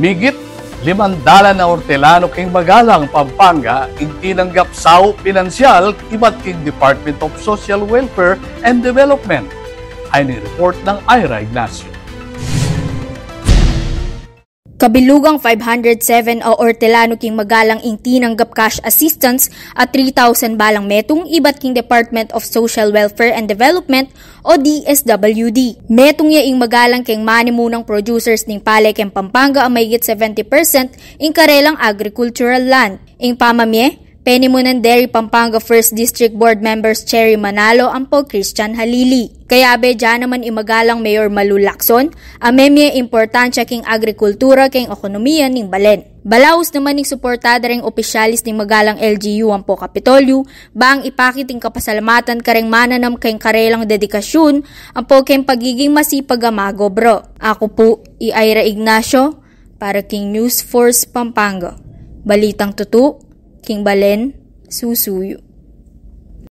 Migit 500 na hortelano king Magalang, Pampanga, tinanggap sao pinansyal iba't king Department of Social Welfare and Development. Ay ni-report ng Ira Ignacio. Kabilugang 507 o hortelano king Magalang tinanggap cash assistance at 3,000 balang metong iba't king Department of Social Welfare and Development o DSWD. Metong ing Magalang king manimunang producers ning palay king Pampanga ang mayigit 70% ing karelang agricultural land. Ing pamamye, Penimunan Dairy Pampanga 1st District Board Members Cherry Manalo ang po Christian Halili. Kaya be dyan naman imagalang Mayor Malu Lacson, amemye importansya king agrikultura king ekonomiya ning Balen. Balaos naman ning suportada ring opisyalis ning magalang LGU ang po Kapitolyo, bang ipakiting kapasalamatan kareng mananam kayong karelang dedikasyon ang po kayong pagiging masipag amago bro. Ako po, Ira Ignacio, para King News Force Pampanga. Balitang tutu, King Balen, susuyo.